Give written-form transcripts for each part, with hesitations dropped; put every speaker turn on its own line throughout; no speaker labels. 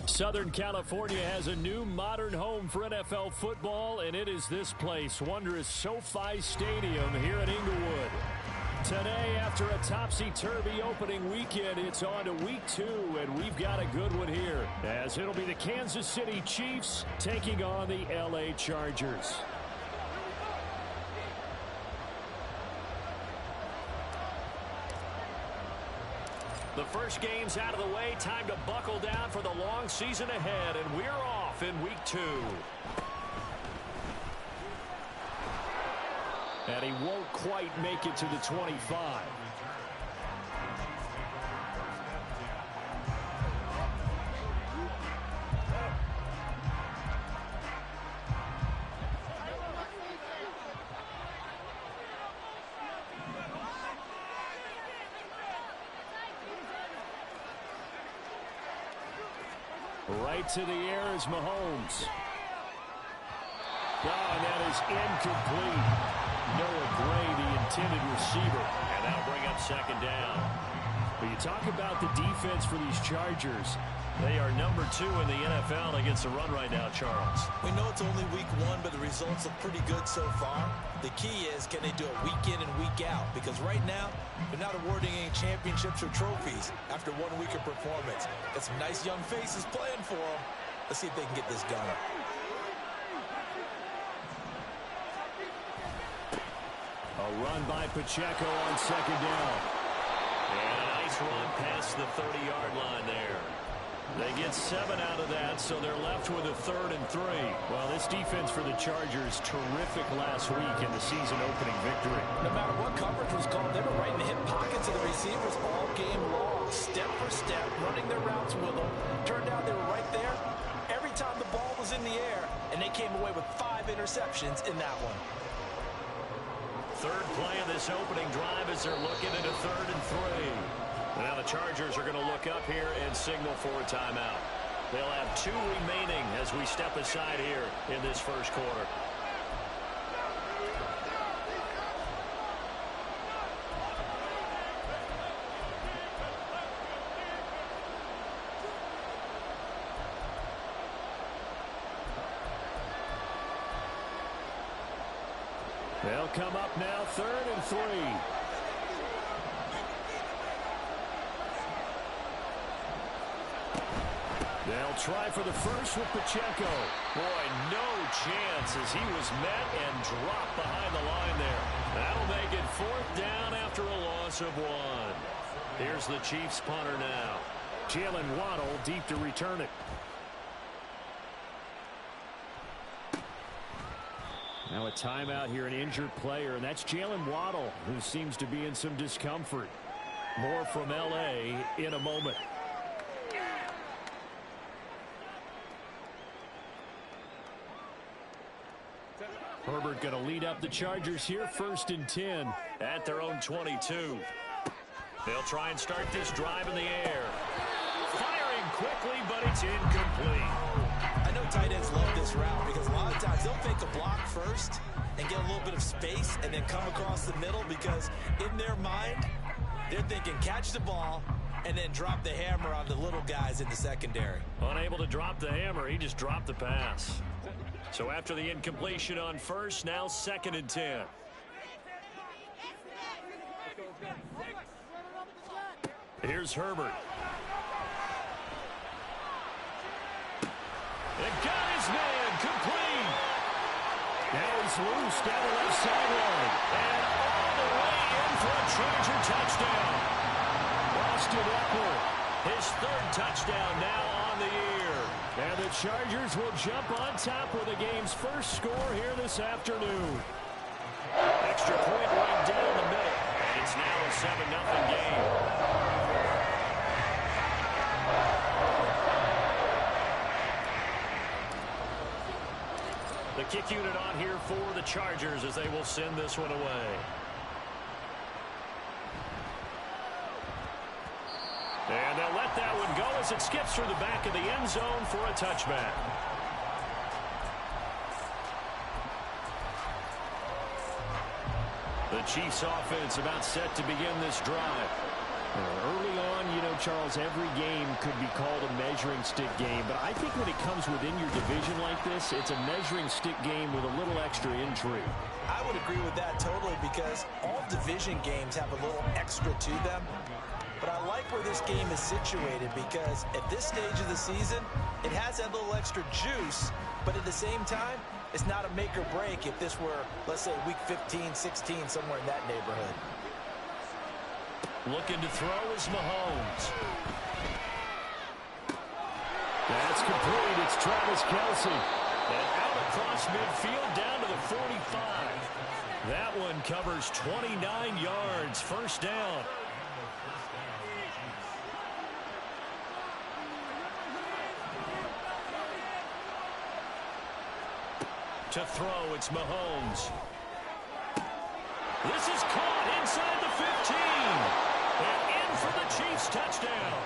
Southern California has a new modern home for NFL football, and it is this place, wondrous SoFi Stadium here in Inglewood. Today, after a topsy-turvy opening weekend, it's on to week 2, and we've got a good one here, as it'll be the Kansas City Chiefs taking on the LA Chargers. The first game's out of the way. Time to buckle down for the long season ahead, and we're off in week 2. And he won't quite make it to the 25. Right to the air is Mahomes. Oh, and that is incomplete. Noah Gray, the intended receiver.
And that'll bring up second down.
But you talk about the defense for these Chargers.
They are number 2 in the NFL against the run right now, Charles.
We know it's only week 1, but the results look pretty good so far. The key is, can they do it week in and week out? Because right now, they're not awarding any championships or trophies after 1 week of performance. Got some nice young faces playing for them. Let's see if they can get this going.
A run by Pacheco on second down.
And a nice run past the 30-yard line there.
They get 7 out of that, so they're left with a 3rd and 3. Well, this defense for the Chargers, terrific last week in the season-opening victory.
No matter what coverage was called, they were right in the hip pockets of the receivers all game long, step for step, running their routes with them. Turned out they were right there every time the ball was in the air, and they came away with 5 interceptions in that one.
Third play of this opening drive as they're looking at a 3rd and 3. Now the Chargers are going to look up here and signal for a timeout. They'll have 2 remaining as we step aside here in this first quarter.
They'll come up now, 3rd and 3. They'll try for the first with Pacheco.
Boy, no chance as he was met and dropped behind the line there. That'll make it 4th down after a loss of 1. Here's the Chiefs punter now.
Jalen Waddle deep to return it. Now a timeout here, an injured player, and that's Jalen Waddle, who seems to be in some discomfort. More from L.A. in a moment. Herbert going to lead up the Chargers here, 1st and 10.
At their own 22. They'll try and start this drive in the air. Firing quickly, but it's incomplete.
I know tight ends love this route because a lot of times they'll fake a block first and get a little bit of space and then come across the middle because in their mind, they're thinking catch the ball and then drop the hammer on the little guys in the secondary.
Unable to drop the hammer, he just dropped the pass. So after the incompletion on first, now 2nd and 10.
Here's Herbert.
It got his man complete.
Now he's loose down the left sideline.
And all the way in for a Charger touchdown.
Austin Eckler,
his 3rd touchdown now on the year.
And the Chargers will jump on top with the game's first score here this afternoon.
Extra point right down the middle. And it's now a 7-0 game. The kick unit on here for the Chargers as they will send this one away. And they'll let that one go as it skips through the back of the end zone for a touchback. The Chiefs offense about set to begin this drive.
Early on, you know, Charles, every game could be called a measuring stick game, but I think when it comes within your division like this, it's a measuring stick game with a little extra intrigue.
I would agree with that totally, because all division games have a little extra to them. But I like where this game is situated, because at this stage of the season, it has that little extra juice, but at the same time, it's not a make or break if this were, let's say, week 15, 16, somewhere in that neighborhood.
Looking to throw is Mahomes.
That's complete. It's Travis Kelce.
And out across midfield down to the 45. That one covers 29 yards. First down. To throw, it's Mahomes. This is caught inside the 15. And in for the Chiefs touchdown.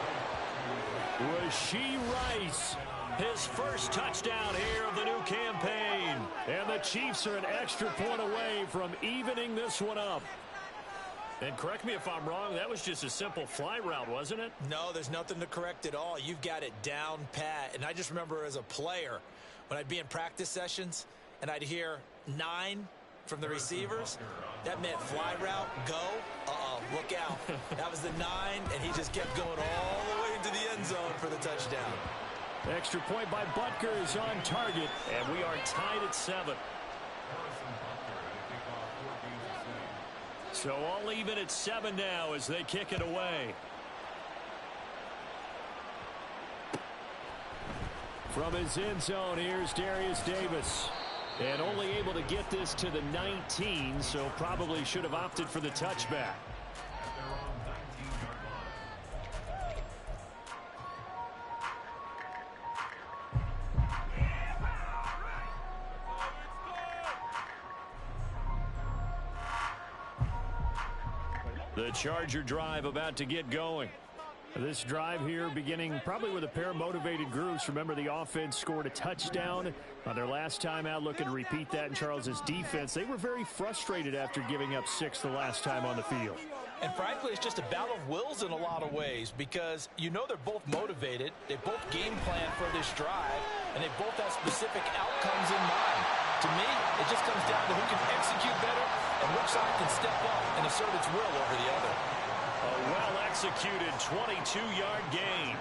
Rashee Rice.
His first touchdown here of the new campaign.
And the Chiefs are an extra point away from evening this one up.
And correct me if I'm wrong, that was just a simple fly route, wasn't it?
No, there's nothing to correct at all. You've got it down pat. And I just remember as a player, when I'd be in practice sessions and I'd hear 9 from the receivers, that meant fly route, go, look out. That was the 9, and he just kept going all the way into the end zone for the touchdown.
Extra point by Butker is on target.
And we are tied at 7. So all even at 7 now as they kick it away.
From his end zone, here's Darius Davis. And only able to get this to the 19, so probably should have opted for the touchback.
The Charger drive about to get going.
This drive here beginning probably with a pair of motivated groups. Remember, the offense scored a touchdown on their last time out, looking to repeat that in Charles's defense. They were very frustrated after giving up 6 the last time on the field.
And frankly, it's just a battle of wills in a lot of ways, because you know they're both motivated, they both game plan for this drive, and they both have specific outcomes in mind. To me, it just comes down to who can execute better and which side can step up and assert its will over the other.
A well-executed 22-yard gain.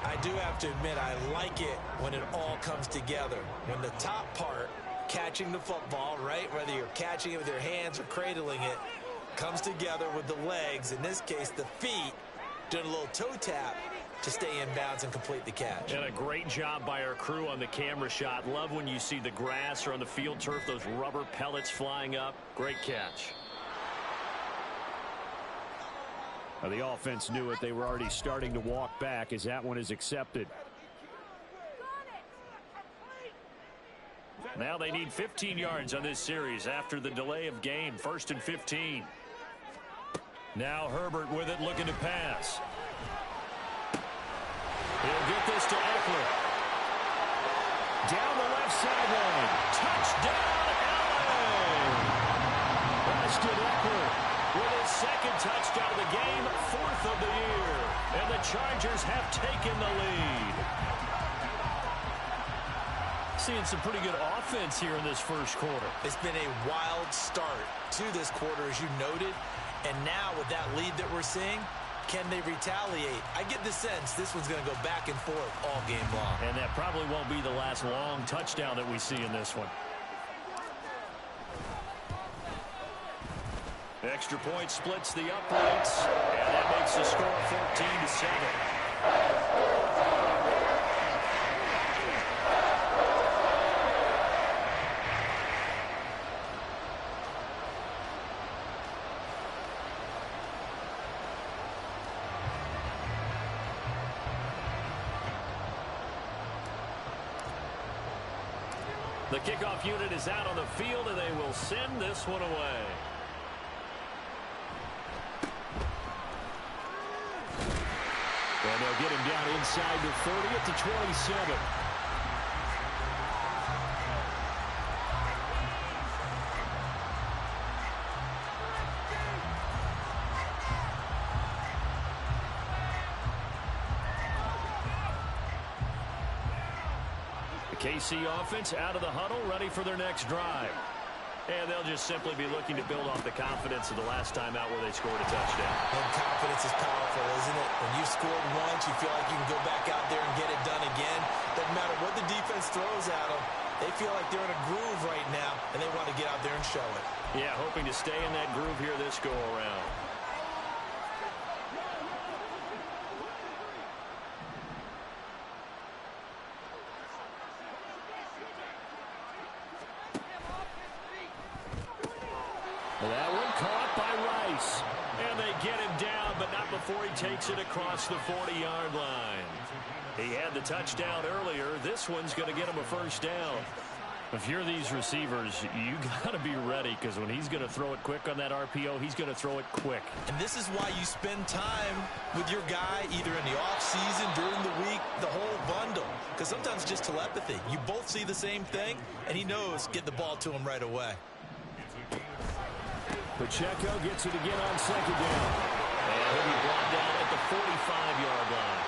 I do have to admit, I like it when it all comes together. When the top part, catching the football, right, whether you're catching it with your hands or cradling it, comes together with the legs, in this case the feet, doing a little toe tap to stay in bounds and complete the catch.
And a great job by our crew on the camera shot. Love when you see the grass or on the field turf, those rubber pellets flying up. Great catch.
Well, the offense knew it. They were already starting to walk back as that one is accepted.
Now they need 15 yards on this series after the delay of game. 1st and 15. Now Herbert with it, looking to pass. He'll get this to Eckler.
Down the left sideline.
Touchdown, Allen!
Austin Eckler
with his second touchdown of the game, 4th of the year. And the Chargers have taken the lead. Seeing some pretty good offense here in this first quarter.
It's been a wild start to this quarter, as you noted. And now with that lead that we're seeing, can they retaliate? I get the sense this one's going to go back and forth all game long.
And that probably won't be the last long touchdown that we see in this one. Extra point splits the uprights, and that makes the score 14-7. The kickoff unit is out on the field, and they will send this one away.
And they'll get him down inside the 30 at the 27. KC offense out of the huddle, ready for their next drive.
And they'll just simply be looking to build off the confidence of the last time out where they scored a touchdown.
And confidence is powerful, isn't it? When you've scored once, you feel like you can go back out there and get it done again. Doesn't matter what the defense throws at them. They feel like they're in a groove right now, and they want to get out there and show it.
Yeah, hoping to stay in that groove here this go-around.
That one caught by Rice. And they get him down, but not before he takes it across the 40-yard line.
He had the touchdown earlier. This one's going to get him a first down.
If you're these receivers, you got to be ready, because when he's going to throw it quick on that RPO, he's going to throw it quick.
And this is why you spend time with your guy either in the offseason, during the week, the whole bundle. Because sometimes it's just telepathy. You both see the same thing, and he knows get the ball to him right away.
Pacheco gets it again on second down.
And he'll be brought down at the 45-yard line.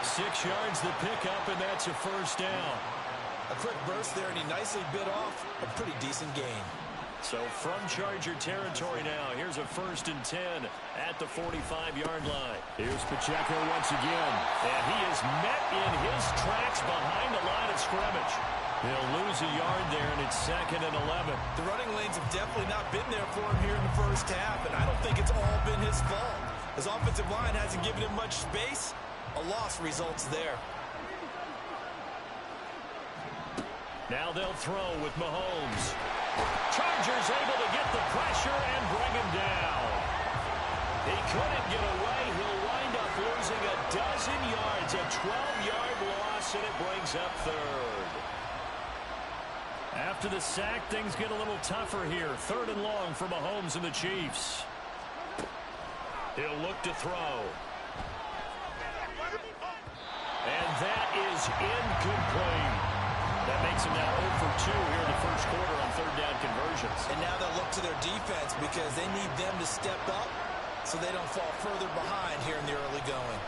6 yards the pickup, and that's a first down.
A quick burst there, and he nicely bit off a pretty decent gain.
So from Charger territory now, here's a 1st and 10 at the 45-yard line.
Here's Pacheco once again.
And he is met in his tracks behind the line of scrimmage.
He'll lose a yard there, and it's 2nd and 11.
The running lanes have definitely not been there for him here in the first half, and I don't think it's all been his fault. His offensive line hasn't given him much space. A loss results there.
Now they'll throw with Mahomes. Chargers able to get the pressure and bring him down. He couldn't get away. He'll wind up losing a dozen yards, a 12-yard loss, and it brings up 3rd.
After the sack, things get a little tougher here. 3rd and long for Mahomes and the Chiefs.
He'll look to throw. And that is incomplete. That makes him now 0 for 2 here in the first quarter on 3rd down conversions.
And now they'll look to their defense because they need them to step up so they don't fall further behind here in the early going.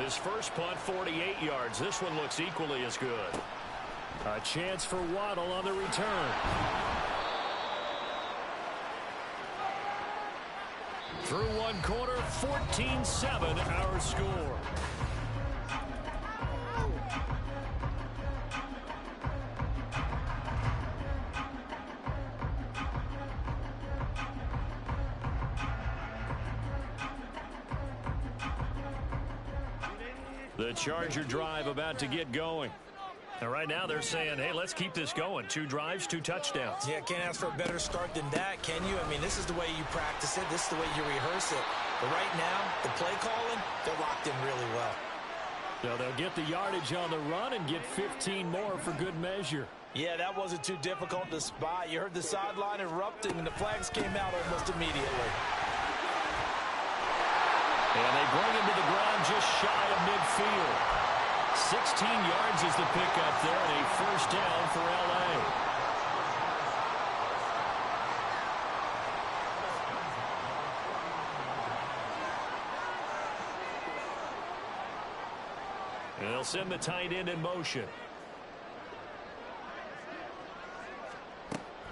His first punt, 48 yards. This one looks equally as good.
A chance for Waddle on the return. Through one quarter, 14-7 our score. The Charger drive about to get going.
And right now they're saying, hey, let's keep this going. 2 drives, 2 touchdowns.
Yeah, can't ask for a better start than that, can you? I mean, this is the way you practice it. This is the way you rehearse it. But right now, the play calling, they're locked in really well.
So they'll get the yardage on the run and get 15 more for good measure.
Yeah, that wasn't too difficult to spot. You heard the sideline erupting, and the flags came out almost immediately.
And they bring him to the ground just shy of midfield. 16 yards is the pickup there, and a first down for L.A. And they'll send the tight end in motion.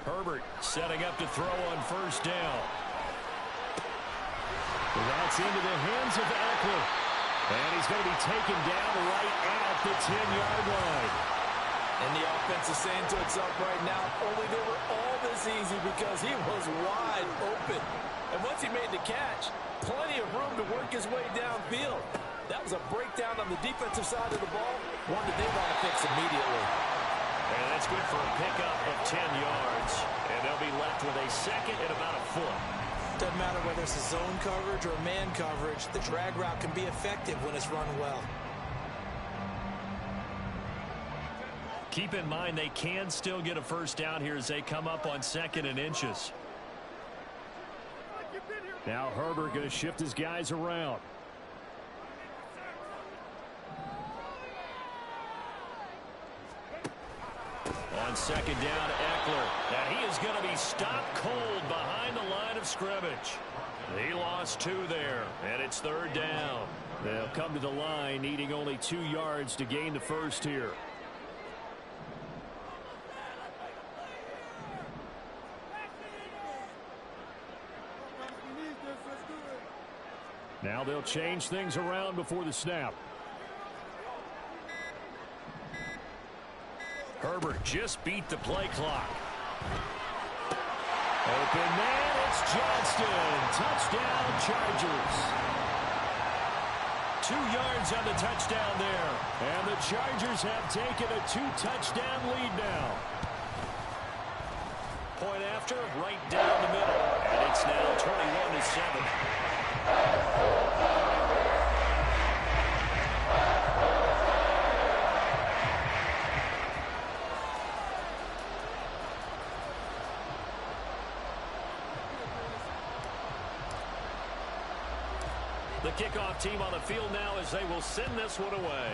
Herbert setting up to throw on first down. That's into the hands of Eckler. And he's going to be taken down right at the 10-yard line.
And the offense is saying to itself right now, only they were all this easy because he was wide open. And once he made the catch, plenty of room to work his way downfield. That was a breakdown on the defensive side of the ball, one that they want to fix immediately.
And that's good for a pickup of 10 yards. And they'll be left with a 2nd and about a foot.
Doesn't matter whether it's a zone coverage or man coverage, the drag route can be effective when it's run well.
Keep in mind they can still get a first down here as they come up on 2nd and inches. Now Herbert going to shift his guys around. On 2nd down, Eckler. And he is going to be stopped cold behind the line of scrimmage. He lost 2 there, and it's 3rd down. They'll come to the line needing only 2 yards to gain the first here. Now they'll change things around before the snap.
Herbert just beat the play clock.
Open man, it's Johnston. Touchdown, Chargers. 2 yards on the touchdown there. And the Chargers have taken a 2-touchdown lead now.
Point after, right down the middle. And it's now 21-7. The kickoff team on the field now as they will send this one away.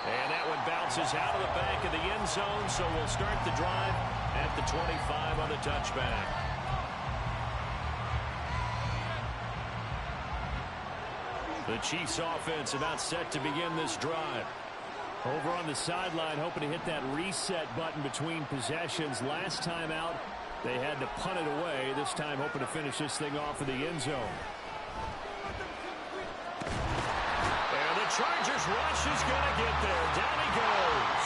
And that one bounces out of the back of the end zone, so we'll start the drive at the 25 on the touchback. The Chiefs offense about set to begin this drive.
Over on the sideline, hoping to hit that reset button between possessions. Last time out, they had to punt it away. This time hoping to finish this thing off in the end zone.
And the Chargers rush is going to get there. Down he goes.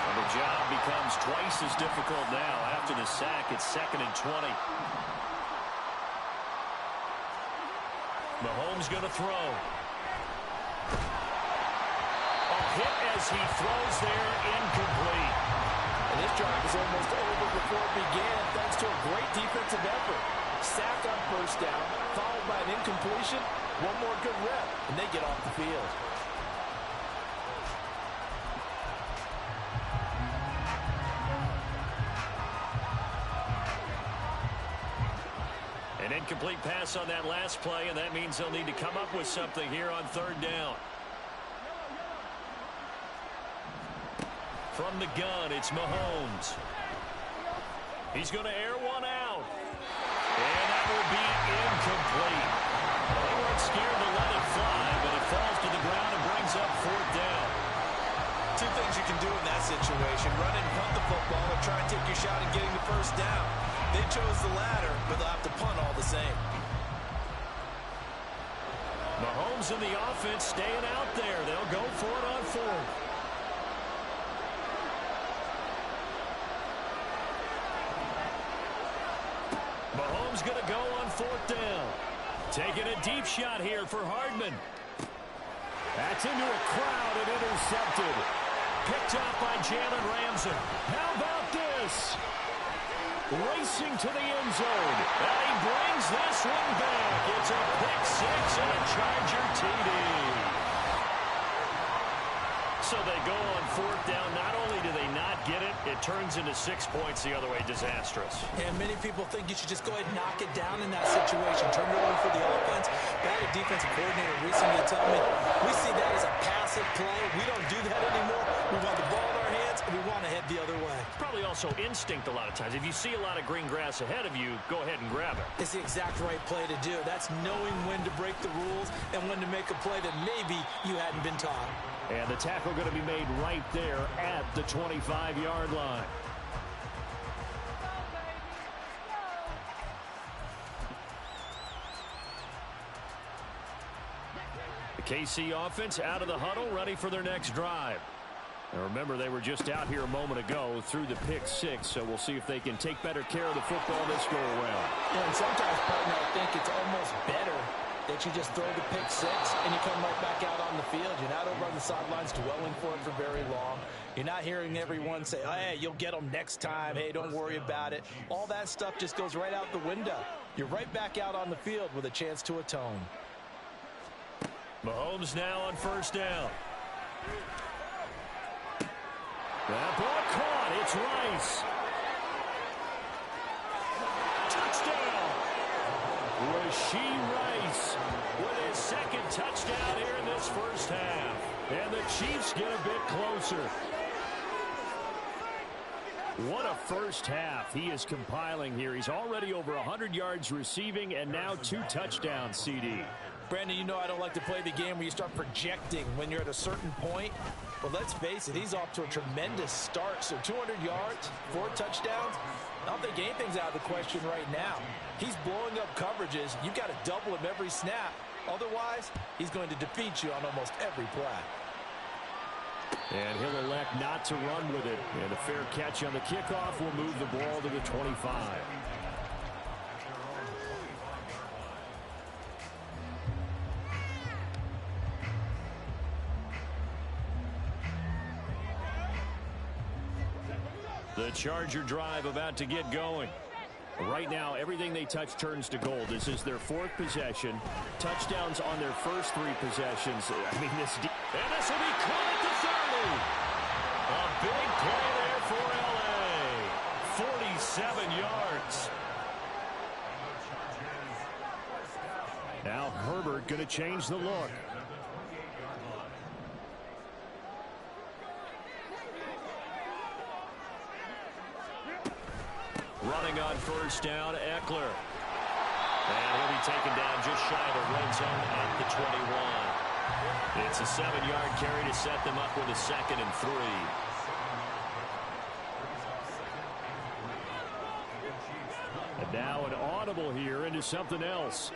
And the job becomes twice as difficult now. After the sack, it's 2nd and 20. Mahomes going to throw. A hit as he throws there, incomplete.
And this drive is almost over before it began, thanks to a great defensive effort. Sack on first down, followed by an incompletion. One more good rep, and they get off the field.
An incomplete pass on that last play, and that means they'll need to come up with something here on 3rd down. From the gun, it's Mahomes. He's going to air one out. And that will be incomplete. They weren't scared to let it fly, but it falls to the ground and brings up 4th down.
2 things you can do in that situation: run and punt the football, or try and take your shot at getting the first down. They chose the latter, but they'll have to punt all the same.
Mahomes and the offense staying out there. They'll go for it on 4th. Mahomes going to go on 4th down. Taking a deep shot here for Hardman.
That's into a crowd and intercepted.
Picked up by Jalen Ramsey.
How about this? Racing to the end zone.
And he brings this one back. It's a pick 6 and a Charger TD. So they go on 4th down. Not only do they not get it, it turns into 6 points the other way. Disastrous.
And many people think you should just go ahead and knock it down in that situation. Turn it over for the offense. I had a defensive coordinator recently tell me, we see that as a passive play. We don't do that anymore. We want the ball in our hands, and we want to head the other way.
Probably also instinct a lot of times. If you see a lot of green grass ahead of you, go ahead and grab it.
It's the exact right play to do. That's knowing when to break the rules and when to make a play that maybe you hadn't been taught.
And the tackle going to be made right there at the 25-yard line.
The KC offense out of the huddle, ready for their next drive.
And remember, they were just out here a moment ago through the pick 6, so we'll see if they can take better care of the football this go around.
Yeah, and sometimes, partner, I think it's almost better that you just throw the pick 6 and you come right back out on the field. You're not over on the sidelines dwelling for it for very long. You're not hearing everyone say, oh, hey, you'll get them next time. Hey, don't worry about it. All that stuff just goes right out the window. You're right back out on the field with a chance to atone.
Mahomes now on 1st down.
That ball caught. It's Rice.
Touchdown. Rashee Rice with his 2nd touchdown here in this first half.
And the Chiefs get a bit closer. What a first half he is compiling here. He's already over 100 yards receiving and now 2 touchdowns, CD.
Brandon, you know I don't like to play the game where you start projecting when you're at a certain point. But let's face it, he's off to a tremendous start. So 200 yards, 4 touchdowns, I don't think anything's out of the question right now. He's blowing up coverages. You've got to double him every snap. Otherwise, he's going to defeat you on almost every play.
And he'll elect not to run with it. And a fair catch on the kickoff will move the ball to the 25. The Charger drive about to get going. Right now, everything they touch turns to gold. This is their fourth possession. Touchdowns on their first three possessions. I mean, this... And this will be caught at the 30. A big play there for L.A. 47 yards. Now Herbert going to change the look. Running on first down, Eckler. And he'll be taken down just shy of the red zone at the 21. It's a 7-yard carry to set them up with a 2nd and 3. And now an audible here into something else.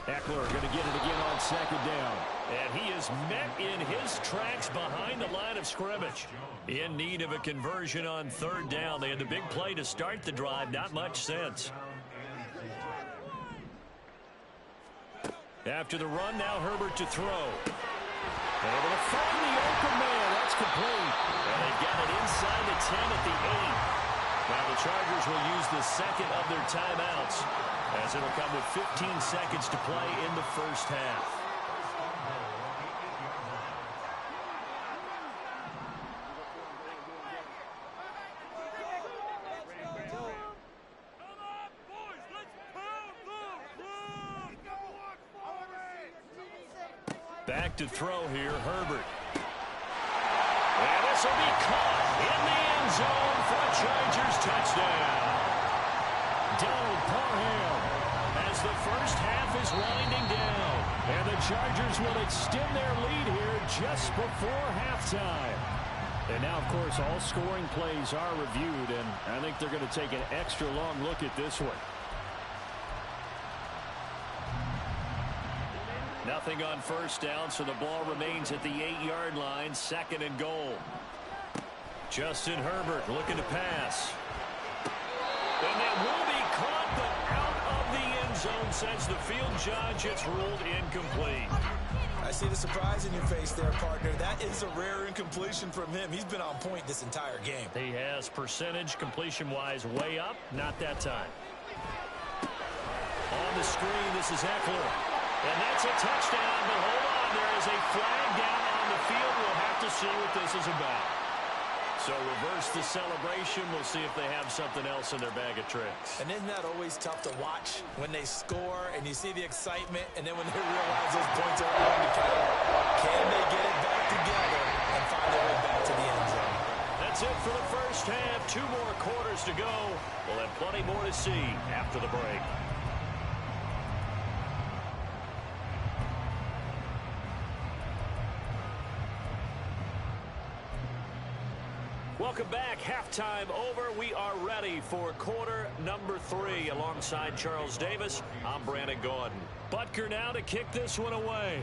Eckler going to get it again on 2nd down. And he is met in his tracks behind the line of scrimmage. In need of a conversion on 3rd down. They had the big play to start the drive. Not much sense. After the run, now Herbert to throw. Able to find the open man. That's complete. And they've got it inside the 10 at the 8. Now the Chargers will use the 2nd of their timeouts, as it'll come with 15 seconds to play in the first half. Back to throw here, Herbert. And this will be caught in the end zone for a Chargers touchdown. Donald Parham, as the first half is winding down. And the Chargers will extend their lead here just before halftime. And now, of course, all scoring plays are reviewed, and I think they're going to take an extra long look at this one. Nothing on first down, so the ball remains at the 8-yard line, 2nd and goal. Justin Herbert looking to pass. And that will be caught, but out of the end zone, says the field judge. It's ruled incomplete.
I see the surprise in your face there, partner. That is a rare incompletion from him. He's been on point this entire game.
He has percentage completion-wise way up. Not that time. On the screen, this is Eckler. And that's a touchdown, but hold on. There is a flag down on the field. We'll have to see what this is about. So reverse the celebration. We'll see if they have something else in their bag of tricks.
And isn't that always tough to watch when they score and you see the excitement, and then when they realize those points are going to count? Can they get it back together and find their way back to the end zone?
That's it for the first half. 2 more quarters to go. We'll have plenty more to see after the break. Welcome back. Halftime over. We are ready for quarter number 3. Alongside Charles Davis, I'm Brandon Gaudin. Butker now to kick this one away.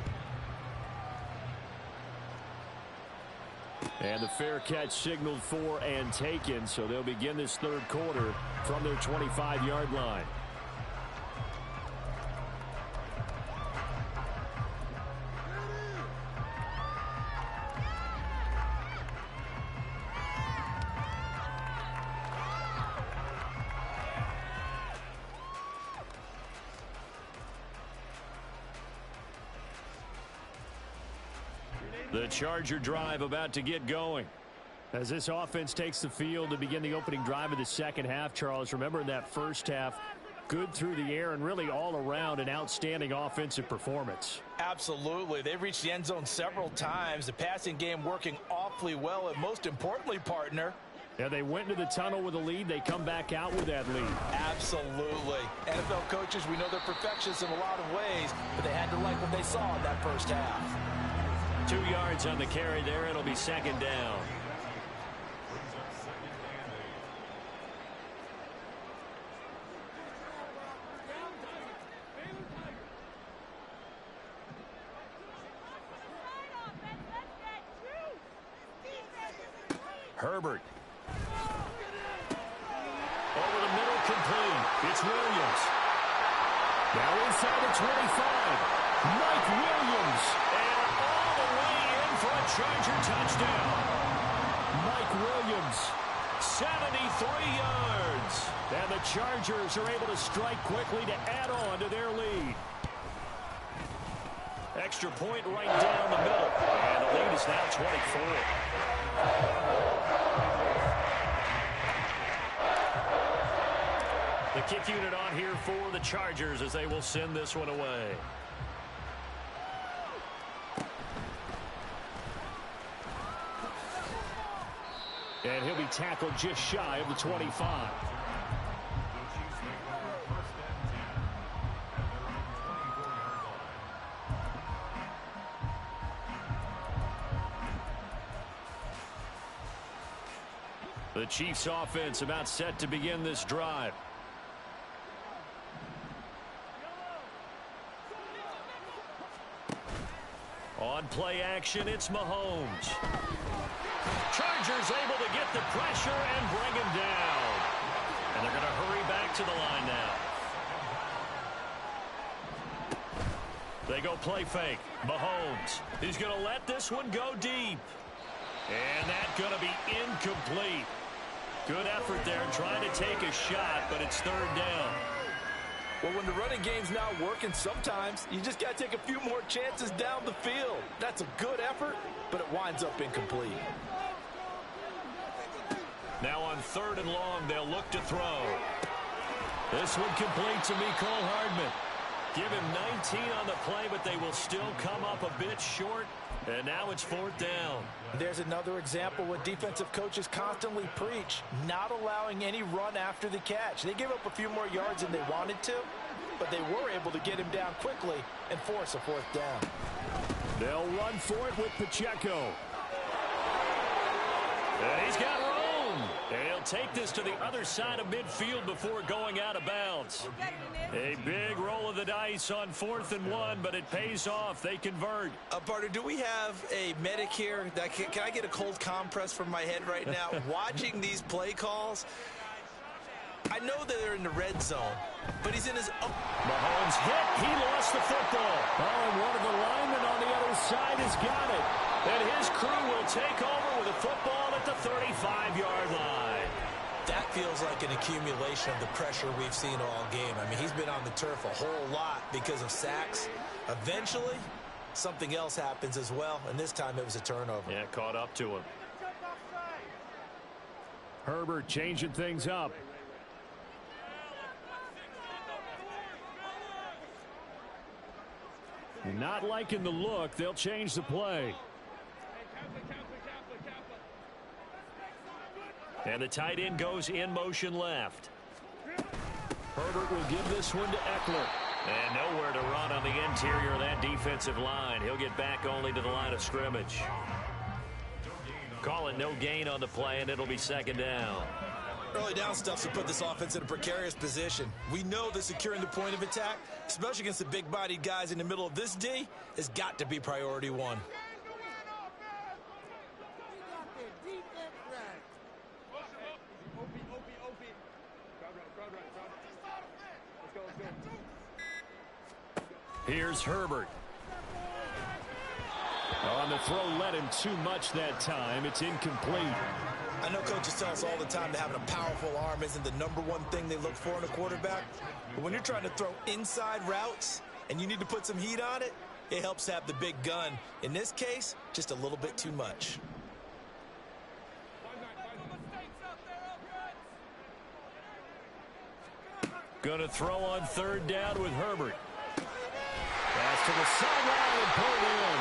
And the fair catch signaled for and taken, so they'll begin this 3rd quarter from their 25-yard line. The Charger drive about to get going. As this offense takes the field to begin the opening drive of the second half, Charles, remember in that first half, good through the air and really all around an outstanding offensive performance.
Absolutely. They've reached the end zone several times. The passing game working awfully well, and most importantly, partner,
Yeah, they went into the tunnel with a lead. They come back out with that lead.
Absolutely. NFL coaches, we know they're perfectionists in a lot of ways, but they had to like what they saw in that first half.
2 yards on the carry there. It'll be second down. Herbert. Over the middle, complete. It's Williams.
Now inside the 25. Mike Williams.
And all the way in for a Charger touchdown.
Mike Williams.
73 yards.
And the Chargers are able to strike quickly to add on to their lead.
Extra point right down the middle. And the lead is now 24. The kick unit on here for the Chargers as they will send this one away.
And he'll be tackled just shy of the 25.
The Chiefs offense about set to begin this drive. On play action, it's Mahomes. Chargers able to get the pressure and bring him down. And they're going to hurry back to the line now. They go play fake. Mahomes. He's going to let this one go deep. And that's going to be incomplete. Good effort there trying to take a shot, but it's third down.
Well, when the running game's not working, sometimes you just got to take a few more chances down the field. That's a good effort, but it winds up incomplete.
Now on third and long, they'll look to throw. This one complete to Mecole Hardman. Give him 19 on the play, but they will still come up a bit short. And now it's fourth down.
There's another example what defensive coaches constantly preach, not allowing any run after the catch. They gave up a few more yards than they wanted to, but they were able to get him down quickly and force a fourth down.
They'll run for it with Pacheco.
And he's got room. And he'll take this to the other side of midfield before going out of bounds. A big roll of the dice on 4th and 1, but it pays off. They convert.
Partner, do we have a medic here? Can I get a cold compress from my head right now? Watching these play calls, I know that they're in the red zone, but he's in his...
Mahomes hit. He lost the football.
Oh, and one of the linemen on the other side has got it.
And his crew will take over with a football at the 35-yard line.
That feels like an accumulation of the pressure we've seen all game. I mean, he's been on the turf a whole lot because of sacks. Eventually, something else happens as well, and this time it was a turnover.
Yeah, caught up to him.
Herbert changing things up. Not liking the look. They'll change the play.
And the tight end goes in motion left.
Herbert will give this one to Eckler.
And nowhere to run on the interior of that defensive line. He'll get back only to the line of scrimmage. Call it no gain on the play, and it'll be second down.
Early down stuff to put this offense in a precarious position. We know that securing the point of attack, especially against the big-bodied guys in the middle of this D, has got to be priority one.
Here's Herbert.
On the throw, led him too much that time. It's incomplete.
I know coaches tell us all the time that having a powerful arm isn't the #1 thing they look for in a quarterback. But when you're trying to throw inside routes and you need to put some heat on it, it helps have the big gun. In this case, just a little bit too much.
Going to throw on third down with Herbert. Pass to the sideline and pulled in.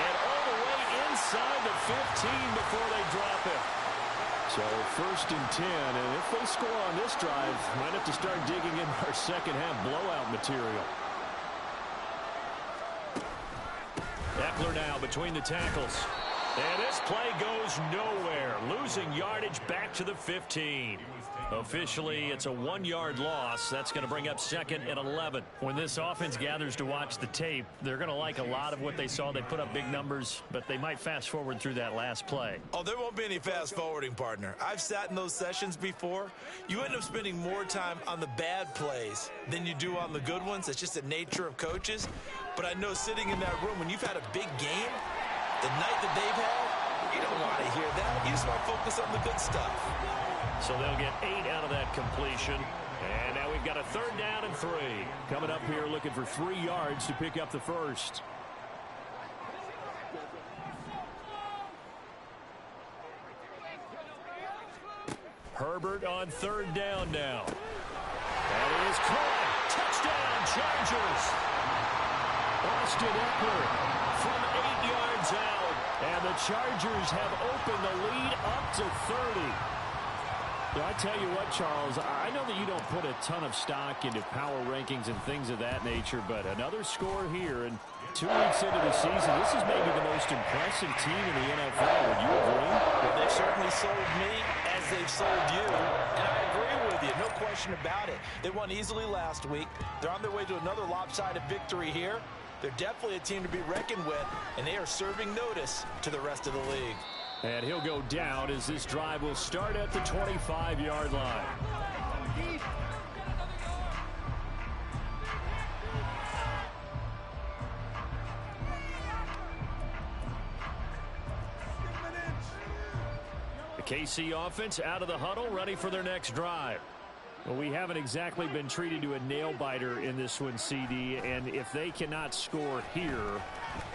And all the way inside the 15 before they drop it.
So 1st and 10, and if they score on this drive, might have to start digging in our second half blowout material.
Eckler now between the tackles. And this play goes nowhere, losing yardage back to the 15. Officially, it's a 1-yard loss. That's going to bring up 2nd and 11. When this offense gathers to watch the tape, they're going to like a lot of what they saw. They put up big numbers, but they might fast forward through that last play.
Oh, there won't be any fast forwarding, partner. I've sat in those sessions before. You end up spending more time on the bad plays than you do on the good ones. It's just the nature of coaches. But I know sitting in that room, when you've had a big game, the night that they've had, you don't want to hear that. You just want to focus on the good stuff.
So they'll get 8 out of that completion. And now we've got a 3rd down and 3.
Coming up here looking for 3 yards to pick up the first. Herbert on 3rd down now. That is caught. Touchdown, Chargers. Austin Eckler from 8 yards out. And the Chargers have opened the lead up to 30. I tell you what, Charles, I know that you don't put a ton of stock into power rankings and things of that nature, but another score here, and 2 weeks into the season, this is maybe the most impressive team in the NFL. Would you agree?
Well, they've certainly sold me as they've sold you, and I agree with you, no question about it. They won easily last week. They're on their way to another lopsided victory here. They're definitely a team to be reckoned with, and they are serving notice to the rest of the league.
And he'll go down as this drive will start at the 25-yard line. The KC offense out of the huddle, ready for their next drive. Well, we haven't exactly been treated to a nail-biter in this one, CD, and if they cannot score here,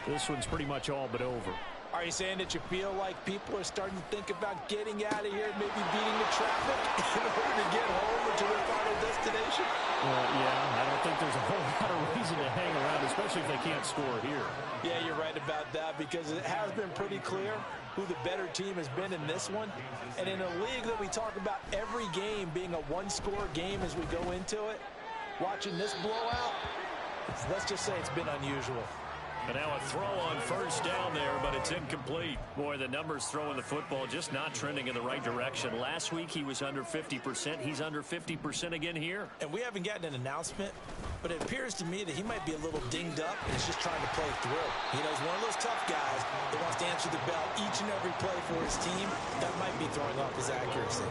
this one's pretty much all but over.
Are you saying that you feel like people are starting to think about getting out of here, maybe beating the traffic in order to get home or to their final destination?
Yeah, I don't think there's a whole lot of reason to hang around, especially if they can't score here.
Yeah, you're right about that, because it has been pretty clear who the better team has been in this one. And in a league that we talk about every game being a one-score game as we go into it, watching this blowout, let's just say it's been unusual.
And now a throw on 1st down there, but it's incomplete. Boy, the numbers throwing the football just not trending in the right direction. Last week he was under 50%. He's under 50% again here.
And we haven't gotten an announcement, but it appears to me that he might be a little dinged up and is just trying to play through. You know, he's one of those tough guys that wants to answer the bell each and every play for his team. That might be throwing off his accuracy.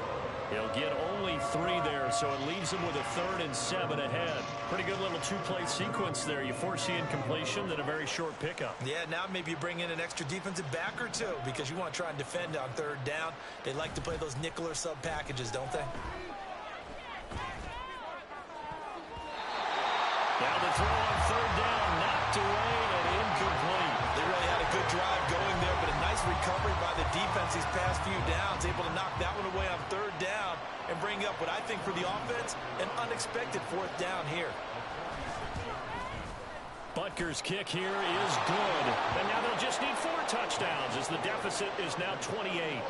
He'll get only 3 there, so it leaves him with a 3rd and 7 ahead. Pretty good little 2-play sequence there. You force the incompletion, then a very short pickup.
Yeah, now maybe you bring in an extra defensive back or 2 because you want to try and defend on 3rd down. They like to play those nickel or sub packages, don't they?
Now the throw on 3rd down, knocked away and incomplete.
They really had a good drive going there, but a nice recovery by the defense these past few downs, able to knock that one away on 3rd down and bring up what I think for the offense, an unexpected 4th down here.
Butker's kick here is good. And now they'll just need 4 touchdowns as the deficit is now 28.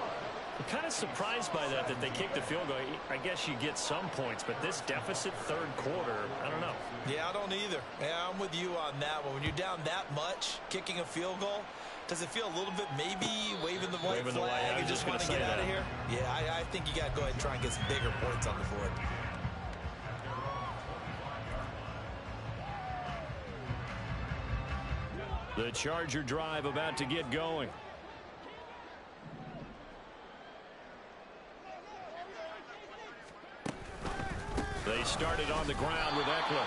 I'm kind of surprised by that they kicked the field goal. I guess you get some points, but this deficit 3rd quarter, I don't know.
Yeah, I don't either. Yeah, I'm with you on that one. When you're down that much, kicking a field goal, does it feel a little bit maybe waving the white flag and just want to get out of here? Yeah, I think you got to go ahead and try and get some bigger points on the board.
The Charger drive about to get going. They started on the ground with Eckler.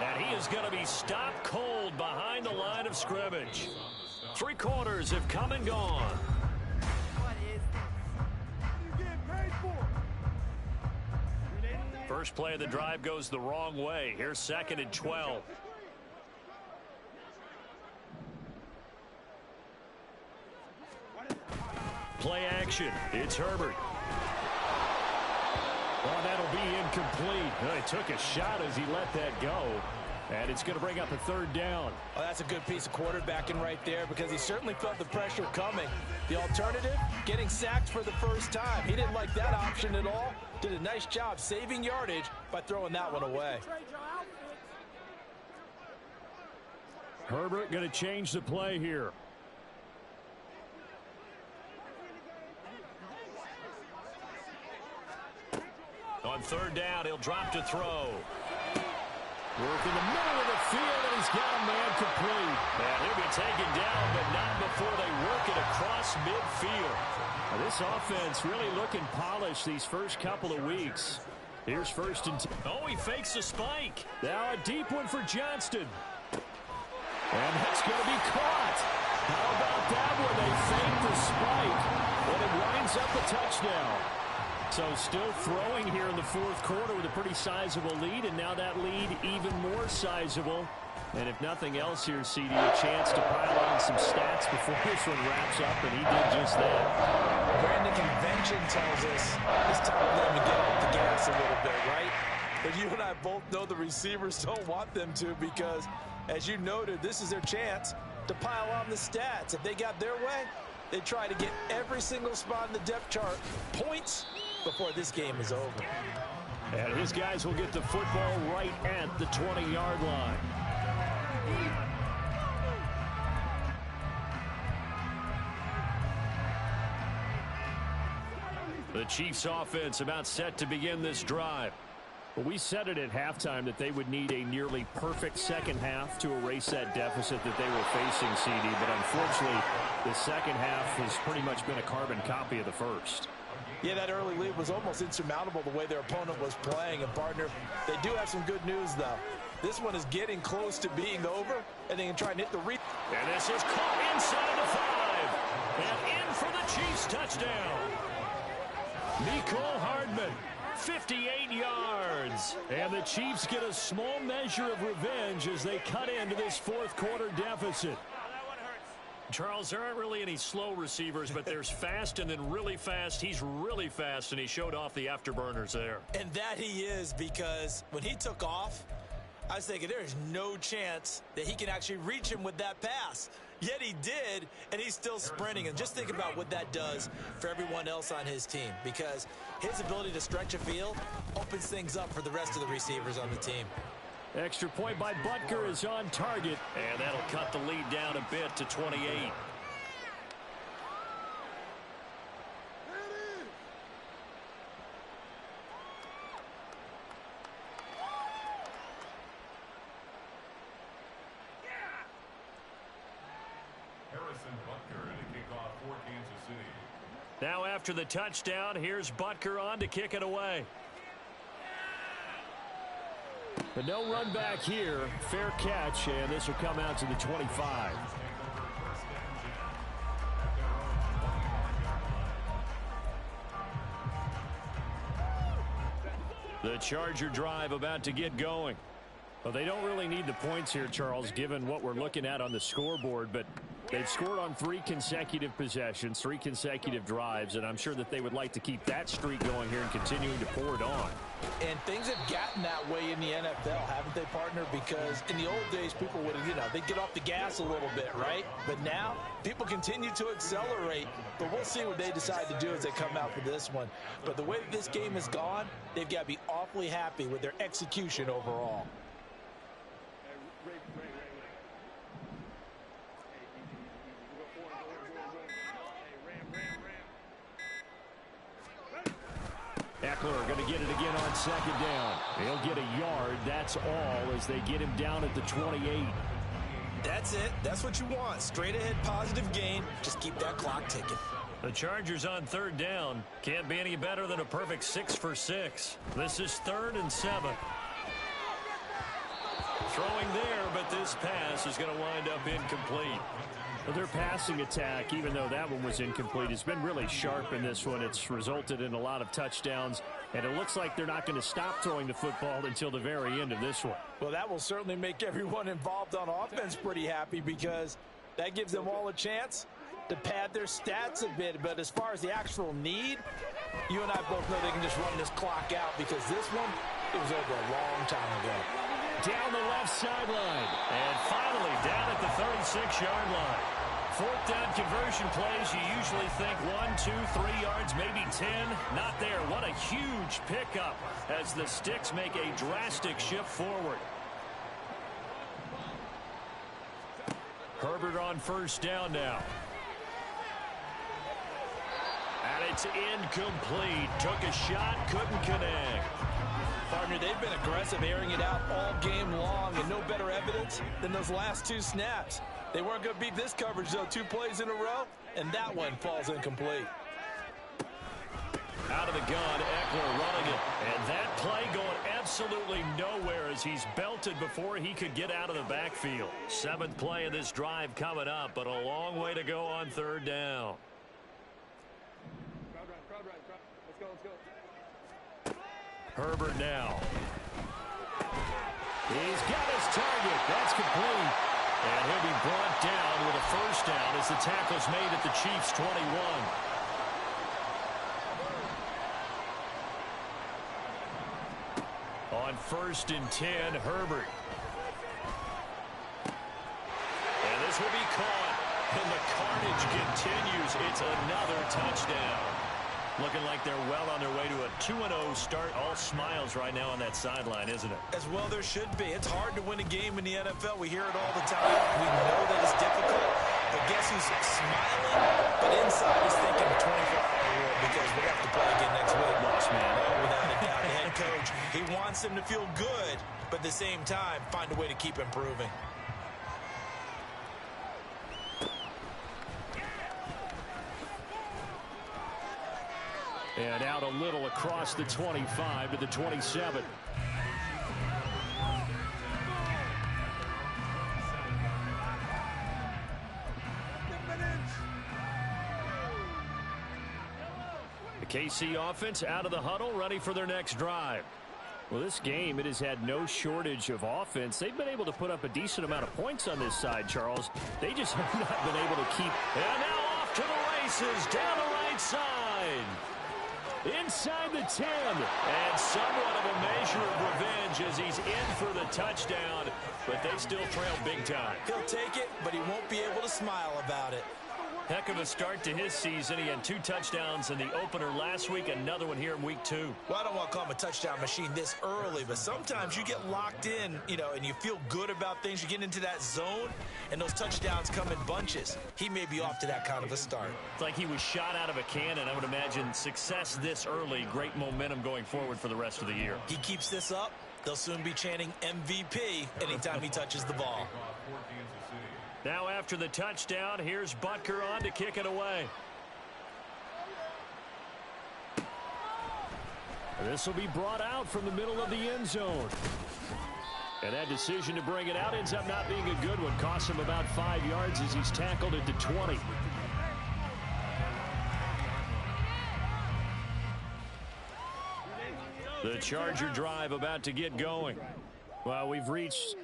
And he is going to be stopped cold behind the line of scrimmage. 3 quarters have come and gone. First play of the drive goes the wrong way. Here's 2nd and 12. Play action. It's Herbert. Oh, that'll be incomplete. He took a shot as he let that go. And it's going to bring up a third down.
Oh, that's a good piece of quarterbacking right there because he certainly felt the pressure coming. The alternative, getting sacked for the first time. He didn't like that option at all. Did a nice job saving yardage by throwing that one away.
Herbert going to change the play here.
On third down, he'll drop to throw.
Work in the middle of the field, and he's got a man complete.
And he'll be taken down, but not before they work it across midfield.
Now, this offense really looking polished these first couple of weeks. Here's first and 10.
Oh, he fakes the spike.
Now a deep one for Johnston. And that's going to be caught. How about that one? They fake the spike, and it winds up a touchdown. So still throwing here in the fourth quarter with a pretty sizable lead, and now that lead even more sizable. And if nothing else here, CD, a chance to pile on some stats before this one wraps up, and he did just that.
Brandon, convention tells us it's time for them to get off the gas a little bit, right? But you and I both know the receivers don't want them to because, as you noted, this is their chance to pile on the stats. If they got their way, they try to get every single spot in the depth chart points before this game is over.
And his guys will get the football right at the 20-yard line.
The Chiefs offense about set to begin this drive.
Well, we said it at halftime that they would need a nearly perfect second half to erase that deficit that they were facing, CD. But unfortunately, the second half has pretty much been a carbon copy of the first.
Yeah, that early lead was almost insurmountable the way their opponent was playing. And, partner, they do have some good news, though. This one is getting close to being over, and they can try and hit the read.
And this is caught inside the 5. And in for the Chiefs touchdown.
Mecole Hardman.
58 yards.
And the Chiefs get a small measure of revenge as they cut into this fourth quarter deficit.
Charles, there aren't really any slow receivers, but there's fast and then really fast. He's really fast, and he showed off the afterburners there.
And that he is, because when he took off, I was thinking there is no chance that he can actually reach him with that pass. Yet he did, and he's still sprinting. And just think about what that does for everyone else on his team, because his ability to stretch a field opens things up for the rest of the receivers on the team.
Extra point by Butker is on target.
And that'll cut the lead down a bit to 28. Now after the touchdown, here's Butker on to kick it away.
But no run back here. Fair catch, and this will come out to the 25.
The Charger drive about to get going.
Well, they don't really need the points here, Charles, given what we're looking at on the scoreboard, but they've scored on 3 consecutive possessions, 3 consecutive drives, and I'm sure that they would like to keep that streak going here and continuing to pour it on.
And things have gotten that way in the NFL, haven't they, partner? Because in the old days, people would, they'd get off the gas a little bit, right? But now, people continue to accelerate. But we'll see what they decide to do as they come out for this one. But the way that this game has gone, they've got to be awfully happy with their execution overall.
Eckler going to get it again on second down. He'll get a yard. That's all as they get him down at the 28.
That's it. That's what you want. Straight ahead positive gain. Just keep that clock ticking.
The Chargers on third down. Can't be any better than a perfect 6 for 6. This is 3rd and 7. Throwing there, but this pass is going to wind up incomplete.
Well, their passing attack, even though that one was incomplete, has been really sharp in this one. It's resulted in a lot of touchdowns, and it looks like they're not going to stop throwing the football until the very end of this one.
Well, that will certainly make everyone involved on offense pretty happy because that gives them all a chance to pad their stats a bit. But as far as the actual need, you and I both know they can just run this clock out because this one, it was over a long time ago.
down the left sideline.
And finally down at the 36-yard line. Fourth down conversion plays, you usually think 1, 2, 3 yards, maybe 10. Not there. What a huge pickup as the Sticks make a drastic shift forward.
Herbert on first down now.
And it's incomplete. Took a shot, couldn't connect.
Partner, they've been aggressive, airing it out all game long, and no better evidence than those last 2 snaps. They weren't going to beat this coverage, though. 2 plays in a row, and that one falls incomplete.
Out of the gun, Eckler running it. And that play going absolutely nowhere as he's belted before he could get out of the backfield. 7th play of this drive coming up, but a long way to go on third down.
Herbert now. He's got his target. That's complete. And he'll be brought down with a first down as the tackle's made at the Chiefs' 21. On 1st and 10, Herbert.
And this will be caught. And the carnage continues. It's another touchdown. Looking like they're well on their way to a 2-0 start. All smiles right now on that sideline, isn't it?
As well there should be. It's hard to win a game in the NFL. We hear it all the time. We know that it's difficult. But guess who's smiling? But inside he's thinking 24-hour rule because we have to play again next week.
Lost man.
Oh, without a doubt. The head coach, he wants them to feel good, but at the same time, find a way to keep improving.
And out a little across the 25 to the 27. The KC offense out of the huddle, ready for their next drive. Well, this game, it has had no shortage of offense. They've been able to put up a decent amount of points on this side, Charles. They just have not been able to keep.
And now off to the races, down the right side.
Inside the 10.
And somewhat of a measure of revenge as he's in for the touchdown, but they still trail big time.
He'll take it, but he won't be able to smile about it.
Heck of a start to his season. He had 2 touchdowns in the opener last week, another one here in week 2.
Well, I don't want to call him a touchdown machine this early, but sometimes you get locked in, and you feel good about things. You get into that zone, and those touchdowns come in bunches. He may be off to that kind of a start.
It's like he was shot out of a cannon. I would imagine success this early, great momentum going forward for the rest of the year.
He keeps this up, they'll soon be chanting MVP anytime he touches the ball.
Now after the touchdown, here's Butker on to kick it away.
This will be brought out from the middle of the end zone. And that decision to bring it out ends up not being a good one. Costs him about 5 yards as he's tackled at the 20. The Charger drive about to get going. Well, we've reached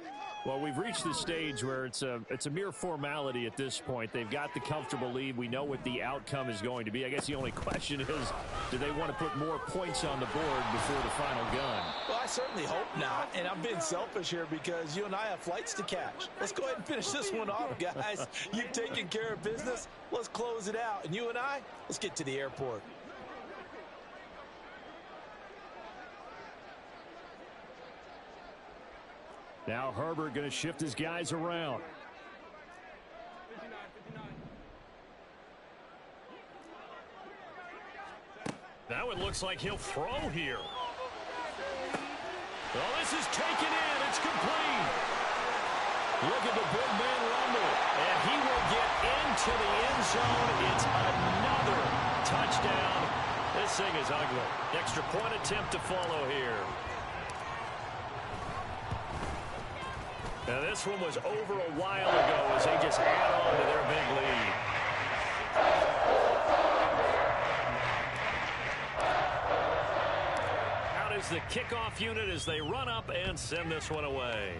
the stage where it's a mere formality at this point. They've got the comfortable lead. We know what the outcome is going to be. I guess the only question is, do they want to put more points on the board before the final gun?
Well, I certainly hope not, and I'm being selfish here because you and I have flights to catch. Let's go ahead and finish this one off, guys. You've taken care of business. Let's close it out, and you and I, let's get to the airport.
Now Herbert going to shift his guys around.
Now it looks like he'll throw here. Well, this is taken in. It's complete. Look at the big man rumble. And he will get into the end zone. It's another touchdown. This thing is ugly. Extra point attempt to follow here. Now this one was over a while ago as they just add on to their big lead. Out is the kickoff unit as they run up and send this one away.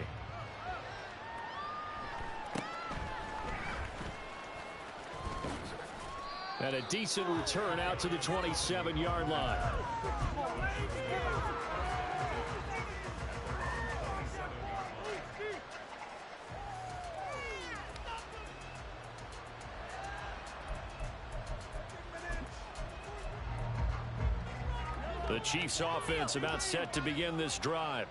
And a decent return out to the 27-yard line. The Chiefs offense about set to begin this drive.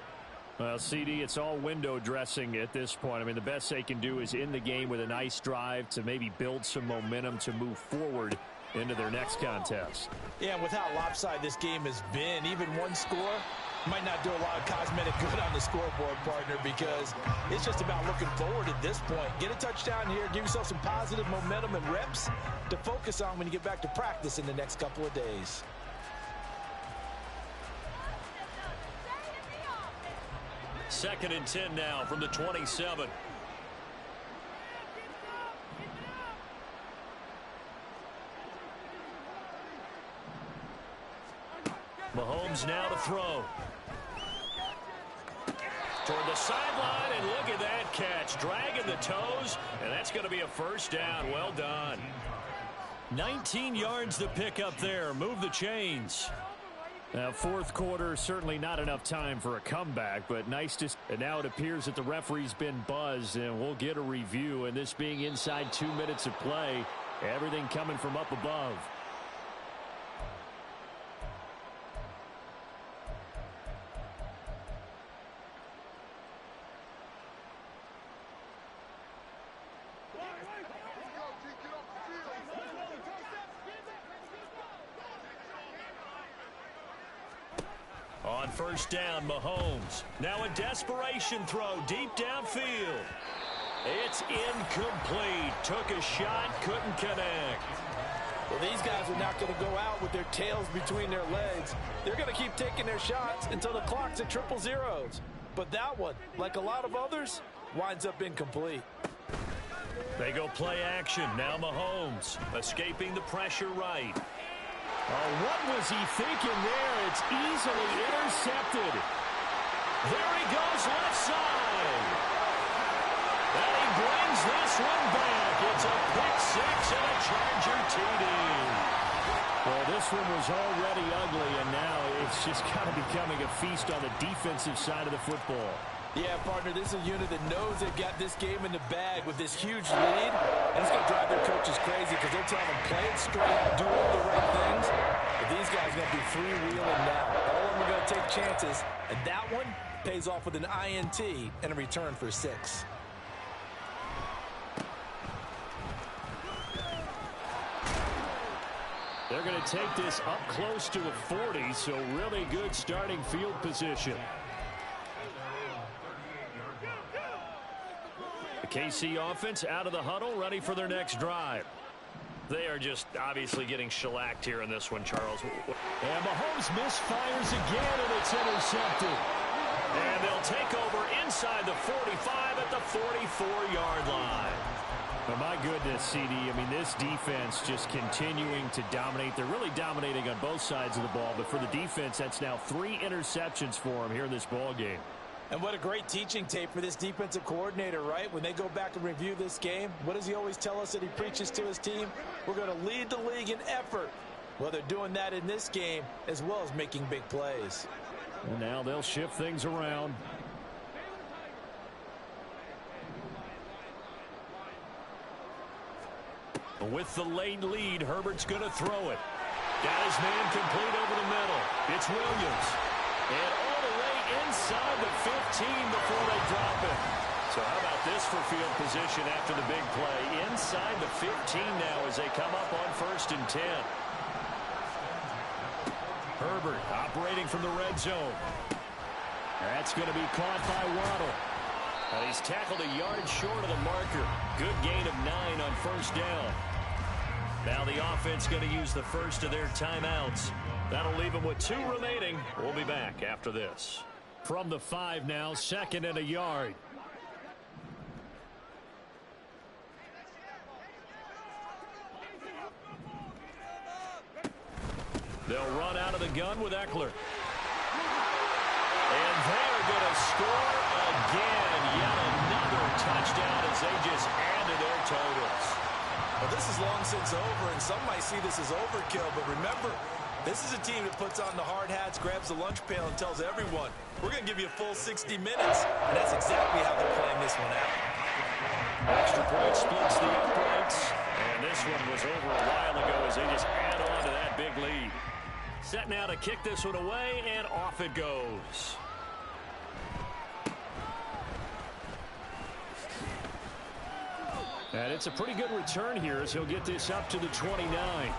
Well, CD, it's all window dressing at this point. I mean, the best they can do is end the game with a nice drive to maybe build some momentum to move forward into their next contest.
Yeah, with how lopsided this game has been, even one score might not do a lot of cosmetic good on the scoreboard, partner, because it's just about looking forward at this point. Get a touchdown here, give yourself some positive momentum and reps to focus on when you get back to practice in the next couple of days.
Second and 10 now from the 27. Mahomes now to throw. Toward the sideline, and look at that catch. Dragging the toes, and that's going to be a first down. Well done. 19 yards to pick up there. Move the chains.
Now, fourth quarter, certainly not enough time for a comeback, but nice to... And now it appears that the referee's been buzzed, and we'll get a review. And this being inside 2 minutes of play, everything coming from up above.
On first down, Mahomes. Now a desperation throw deep downfield. It's incomplete. Took a shot, couldn't connect.
Well, these guys are not going to go out with their tails between their legs. They're going to keep taking their shots until the clock's at triple zeros. But that one, like a lot of others, winds up incomplete.
They go play action. Now Mahomes escaping the pressure right.
Oh, what was he thinking there? It's easily intercepted.
There he goes left side. And he brings this one back. It's a pick six and a Charger TD.
Well, this one was already ugly, and now it's just kind of becoming a feast on the defensive side of the football.
Yeah, partner, this is a unit that knows they've got this game in the bag with this huge lead. And it's going to drive their coaches crazy because they're telling them play it straight, do all the right things. But these guys are going to be freewheeling now. All of them are going to take chances. And that one pays off with an INT and a return for 6.
They're going to take this up close to the 40, so really good starting field position.
The KC offense out of the huddle, ready for their next drive. They are just obviously getting shellacked here in this one, Charles.
And Mahomes misfires again, and it's intercepted.
And they'll take over inside the 45 at the 44-yard line.
Oh, my goodness, CD. I mean, this defense just continuing to dominate. They're really dominating on both sides of the ball, but for the defense, that's now 3 interceptions for them here in this ball game.
And what a great teaching tape for this defensive coordinator, right? When they go back and review this game, what does he always tell us that he preaches to his team? We're going to lead the league in effort. Well, they're doing that in this game as well as making big plays.
And now they'll shift things around.
With the late lead, Herbert's going to throw it. Got his man complete over the middle. It's Williams. And all the way inside the 15 before they drop it. So how about this for field position after the big play? Inside the 15 now as they come up on first and 10. Herbert operating from the red zone.
That's going to be caught by Waddle.
And he's tackled a yard short of the marker. Good gain of 9 on first down. Now the offense going to use the first of their timeouts. That'll leave them with 2 remaining. We'll be back after this.
From the 5 now, 2nd and a yard.
They'll run out of the gun with Eckler. And they're going to score again. Yet another touchdown as they just add to their totals.
Well, this is long since over, and some might see this as overkill. But remember, this is a team that puts on the hard hats, grabs the lunch pail, and tells everyone, we're going to give you a full 60 minutes. And that's exactly how they're playing this one out.
Extra point splits the uprights. And this one was over a while ago as they just add on to that big lead. Set now to kick this one away, and off it goes.
And it's a pretty good return here as he'll get this up to the 29.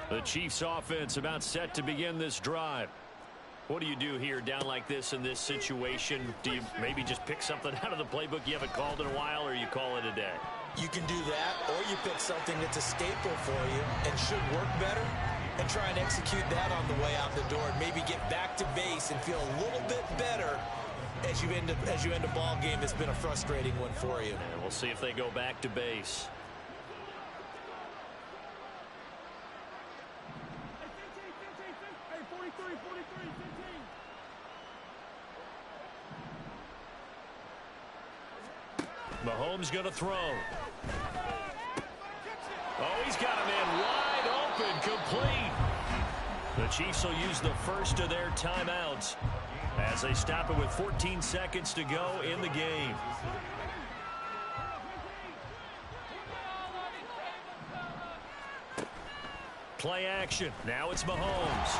The Chiefs offense about set to begin this drive. What do you do here down like this in this situation? Do you maybe just pick something out of the playbook you haven't called in a while, or you call it a day?
You can do that, or you pick something that's a staple for you and should work better and try and execute that on the way out the door and maybe get back to base and feel a little bit better as you end a ball game that's been a frustrating one for you.
And we'll see if they go back to base. Mahomes going to throw. Oh, he's got a man wide open, complete. The Chiefs will use the first of their timeouts as they stop it with 14 seconds to go in the game. Play action. Now it's Mahomes.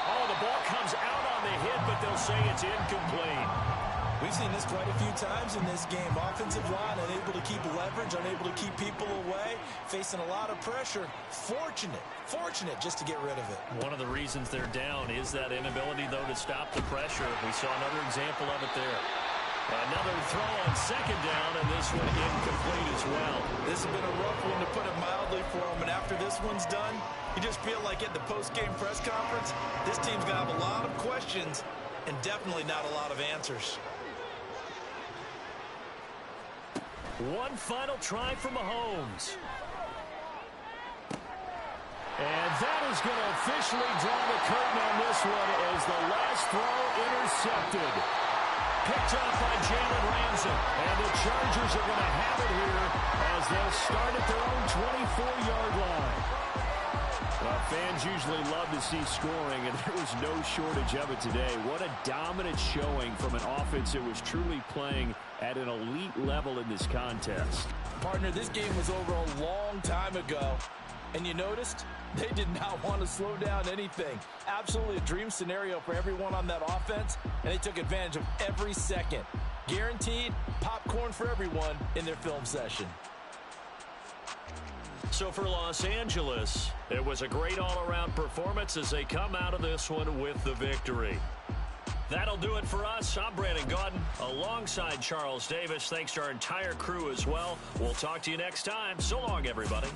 Oh, the ball comes out on the hit, but they'll say it's incomplete.
We've seen this quite a few times in this game. Offensive line unable to keep leverage, unable to keep people away, facing a lot of pressure. Fortunate just to get rid of it.
One of the reasons they're down is that inability, though, to stop the pressure. We saw another example of it there. Another throw on second down, and this one incomplete as well.
This has been a rough one, to put it mildly, for them. And after this one's done, you just feel like at the post-game press conference, this team's going to have a lot of questions and definitely not a lot of answers.
One final try for Mahomes.
And that is going to officially draw the curtain on this one as the last throw intercepted. Picked off by Jalen Ramsey. And the Chargers are going to have it here as they'll start at their own 24-yard line. Well, fans usually love to see scoring, and there was no shortage of it today. What a dominant showing from an offense that was truly playing at an elite level in this contest.
Partner, this game was over a long time ago, and you noticed they did not want to slow down anything. Absolutely a dream scenario for everyone on that offense, and they took advantage of every second. Guaranteed popcorn for everyone in their film session.
So for Los Angeles, it was a great all-around performance as they come out of this one with the victory. That'll do it for us. I'm Brandon Gaudin alongside Charles Davis. Thanks to our entire crew as well. We'll talk to you next time. So long, everybody.